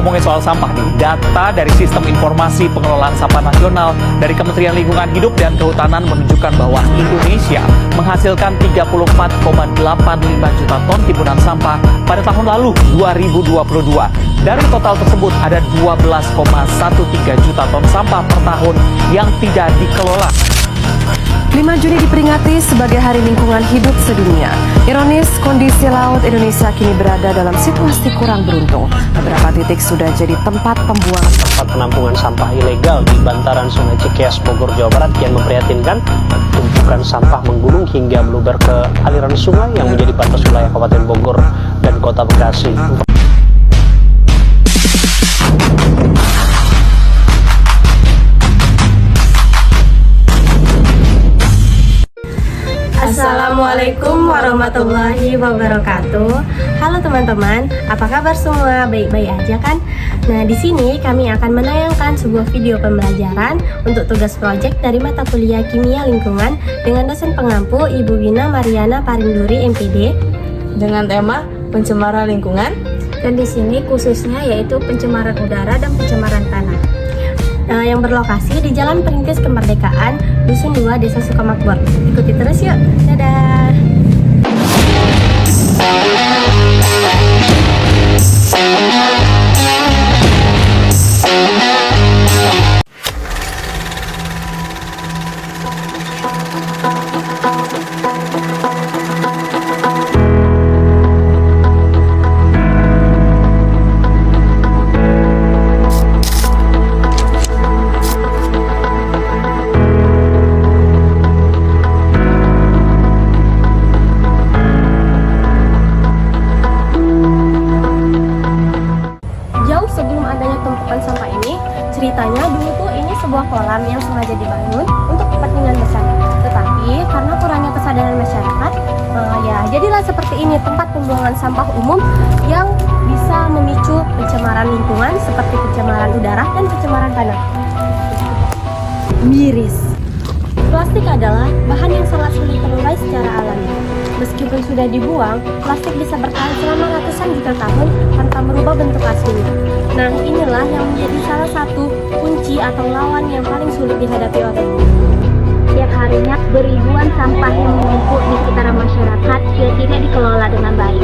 ngomongin soal sampah nih, data dari Sistem Informasi Pengelolaan Sampah Nasional dari Kementerian Lingkungan Hidup dan Kehutanan menunjukkan bahwa Indonesia menghasilkan 34,85 juta ton timbunan sampah pada tahun lalu 2022. Dari total tersebut ada 12,13 juta ton sampah per tahun yang tidak dikelola. 5 Juni diperingati sebagai Hari Lingkungan Hidup Sedunia. Ironis, kondisi laut Indonesia kini berada dalam situasi kurang beruntung. Beberapa titik sudah jadi tempat pembuangan. Tempat penampungan sampah ilegal di bantaran Sungai Cikeas, Bogor, Jawa Barat kian memprihatinkan. Tumpukan sampah menggulung hingga meluber ke aliran sungai yang menjadi batas wilayah Kabupaten Bogor dan Kota Bekasi. Assalamualaikum warahmatullahi wabarakatuh. Halo teman-teman, apa kabar semua? Baik-baik aja kan? Nah, di sini kami akan menayangkan sebuah video pembelajaran untuk tugas proyek dari mata kuliah Kimia Lingkungan dengan dosen pengampu Ibu Wina Mariana Parinduri MPD dengan tema pencemaran lingkungan, dan di sini khususnya yaitu pencemaran udara dan pencemaran tanah. Yang berlokasi di Jalan Perintis Kemerdekaan, Dusun 2, Desa Sukamakmur. Ikuti terus yuk. Dadah. Ceritanya dulu tuh ini sebuah kolam yang sengaja dibangun untuk kepentingan bersama. Tetapi karena kurangnya kesadaran masyarakat, jadilah seperti ini tempat pembuangan sampah umum yang bisa memicu pencemaran lingkungan seperti pencemaran udara dan pencemaran tanah. Miris. Plastik adalah bahan yang sangat sulit terurai secara alami. Meskipun sudah dibuang, plastik bisa bertahan selama ratusan juta tahun tanpa merubah bentuk aslinya. Nah, inilah yang menjadi salah satu kunci atau lawan yang paling sulit dihadapi oleh bumi. Tiap harinya beribuan sampah yang menumpuk di sekitaran masyarakat yang tidak dikelola dengan baik.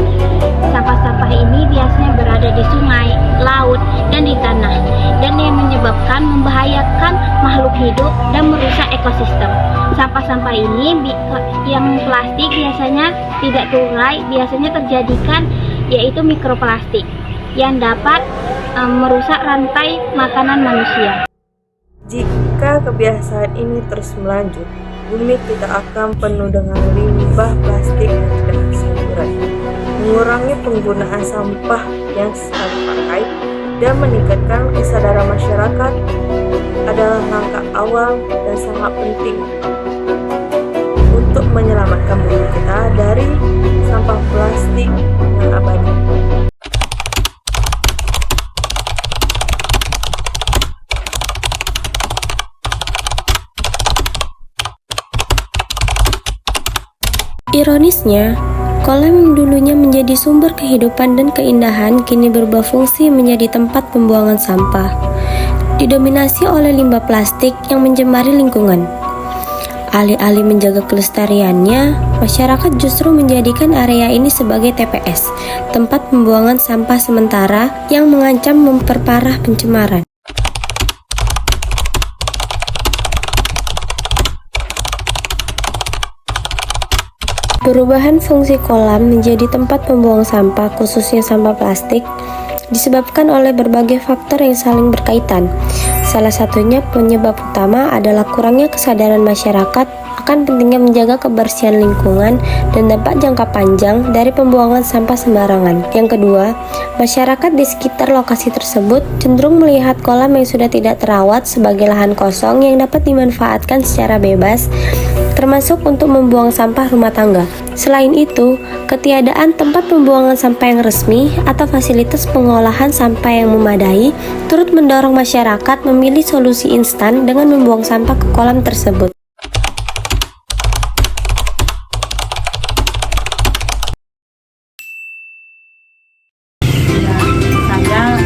Sampah-sampah ini biasanya berada di sungai, laut, dan di tanah, dan yang menyebabkan membahayakan makhluk hidup dan merusak ekosistem. Sampah-sampah ini yang plastik biasanya tidak terurai, biasanya terjadikan yaitu mikroplastik yang dapat merusak rantai makanan manusia. jika kebiasaan ini terus melanjut, bumi kita akan penuh dengan limbah plastik yang tidak bisa diurai. Mengurangi penggunaan sampah yang sekali pakai dan meningkatkan kesadaran masyarakat adalah langkah awal dan sangat penting untuk menyelamatkan bumi kita dari sampah plastik yang abadi. Ironisnya, kolam yang dulunya menjadi sumber kehidupan dan keindahan kini berubah fungsi menjadi tempat pembuangan sampah. Didominasi oleh limbah plastik yang mencemari lingkungan. Alih-alih menjaga kelestariannya, masyarakat justru menjadikan area ini sebagai TPS, tempat pembuangan sampah sementara yang mengancam memperparah pencemaran. Perubahan fungsi kolam menjadi tempat pembuang sampah, khususnya sampah plastik, disebabkan oleh berbagai faktor yang saling berkaitan. Salah satunya penyebab utama adalah kurangnya kesadaran masyarakat akan pentingnya menjaga kebersihan lingkungan dan dampak jangka panjang dari pembuangan sampah sembarangan. Yang kedua, masyarakat di sekitar lokasi tersebut cenderung melihat kolam yang sudah tidak terawat sebagai lahan kosong yang dapat dimanfaatkan secara bebas, termasuk untuk membuang sampah rumah tangga. Selain itu, ketiadaan tempat pembuangan sampah yang resmi atau fasilitas pengolahan sampah yang memadai turut mendorong masyarakat memilih solusi instan dengan membuang sampah ke kolam tersebut. Saya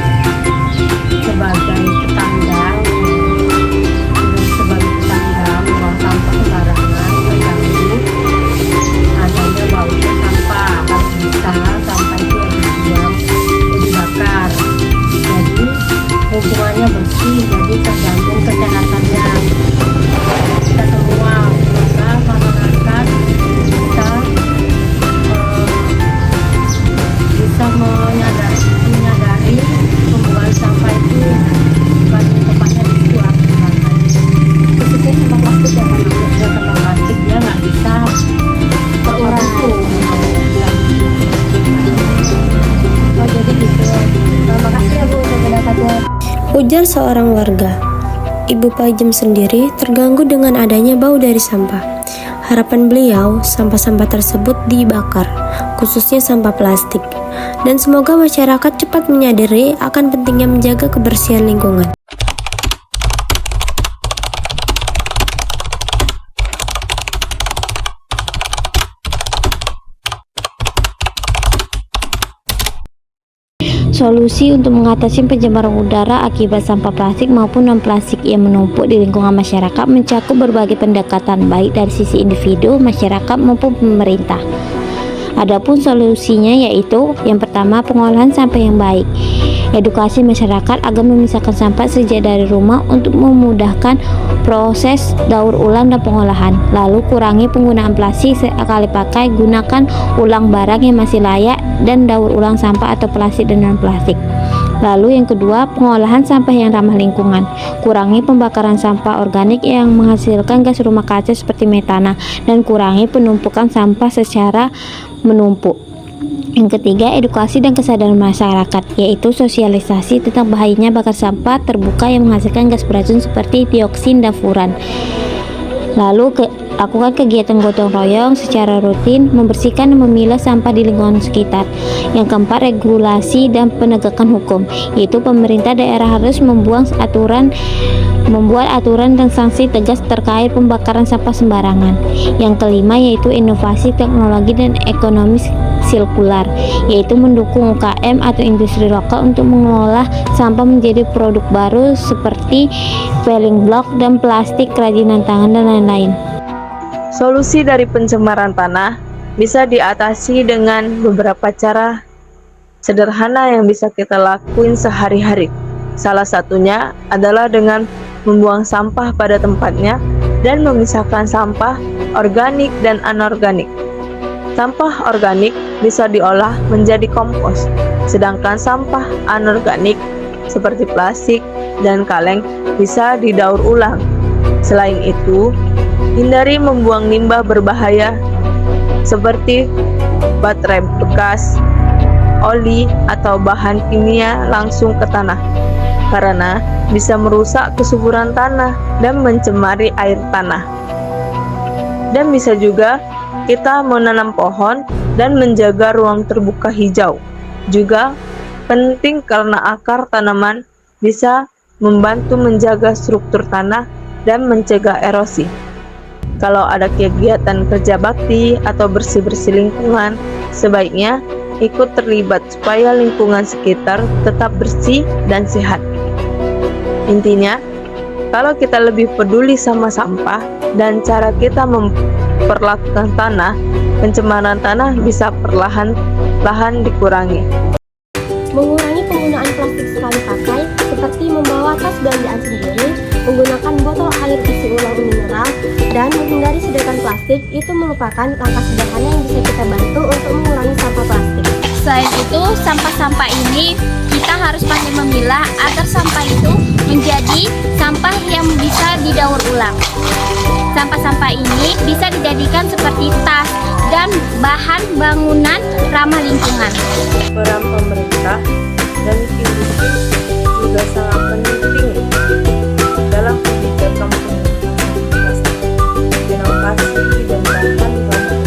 hubungannya bersih, jadi tergantung kesehatannya kita semua, keluarga, masyarakat, kita bisa menyadari pembuangan sampah itu bukan tempatnya di situ khususnya sampah plastik yang menurut sampah plastik dia nggak bisa terurai tuh. Oh jadi gitu. Makasih ya Bu untuk pendapatnya. Ujar seorang warga. Ibu Pajem sendiri terganggu dengan adanya bau dari sampah. Harapan beliau, sampah-sampah tersebut dibakar, khususnya sampah plastik. Dan semoga masyarakat cepat menyadari akan pentingnya menjaga kebersihan lingkungan. Solusi untuk mengatasi pencemaran udara akibat sampah plastik maupun non-plastik yang menumpuk di lingkungan masyarakat mencakup berbagai pendekatan baik dari sisi individu, masyarakat maupun pemerintah. Adapun solusinya yaitu yang pertama pengolahan sampah yang baik. Edukasi masyarakat agar memisahkan sampah sejak dari rumah untuk memudahkan proses daur ulang dan pengolahan. Lalu kurangi penggunaan plastik sekali pakai, gunakan ulang barang yang masih layak dan daur ulang sampah atau plastik dan non-plastik. Lalu yang kedua, pengolahan sampah yang ramah lingkungan. Kurangi pembakaran sampah organik yang menghasilkan gas rumah kaca seperti metana dan kurangi penumpukan sampah secara menumpuk. Yang ketiga, edukasi dan kesadaran masyarakat, yaitu sosialisasi tentang bahayanya bakar sampah terbuka yang menghasilkan gas beracun seperti dioksin dan furan. Lalu lakukan kegiatan gotong royong secara rutin, membersihkan dan memilah sampah di lingkungan sekitar. Yang keempat, regulasi dan penegakan hukum, yaitu pemerintah daerah harus membuat aturan dan sanksi tegas terkait pembakaran sampah sembarangan. Yang kelima yaitu inovasi teknologi dan ekonomi sirkular, yaitu mendukung UKM atau industri lokal untuk mengolah sampah menjadi produk baru seperti paving block dan plastik kerajinan tangan dan lain-lain. Solusi dari pencemaran tanah bisa diatasi dengan beberapa cara sederhana yang bisa kita lakuin sehari-hari. Salah satunya adalah dengan membuang sampah pada tempatnya dan memisahkan sampah organik dan anorganik. Sampah organik bisa diolah menjadi kompos, sedangkan sampah anorganik seperti plastik dan kaleng bisa didaur ulang. Selain itu, hindari membuang limbah berbahaya seperti baterai bekas, oli, atau bahan kimia langsung ke tanah, karena bisa merusak kesuburan tanah dan mencemari air tanah. Dan bisa juga kita menanam pohon dan menjaga ruang terbuka hijau. Juga penting karena akar tanaman bisa membantu menjaga struktur tanah dan mencegah erosi. Kalau ada kegiatan kerja bakti atau bersih-bersih lingkungan, sebaiknya ikut terlibat supaya lingkungan sekitar tetap bersih dan sehat. Intinya, kalau kita lebih peduli sama sampah dan cara kita memperlakukan tanah, pencemaran tanah bisa perlahan-lahan dikurangi. Mengurangi penggunaan plastik sekali pakai seperti membawa tas belanjaan sendiri, menggunakan botol air isi ulang mineral, dan menghindari sedotan plastik itu merupakan langkah sederhana yang bisa kita bantu untuk mengurangi sampah plastik. Selain itu, sampah-sampah ini kita harus pandai memilah agar sampah itu menjadi sampah yang bisa didaur ulang. Sampah-sampah ini bisa dijadikan seperti tas dan bahan bangunan ramah lingkungan. Peran pemerintah dan industri juga sangat penting dalam kebijakan plastik, inovasi dan bahan bangunan,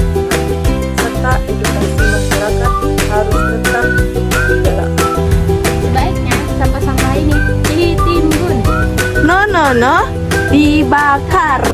serta edukasi masyarakat harus tetap digalakkan. Sebaiknya sampah-sampah ini ditimbun. No, dibakar.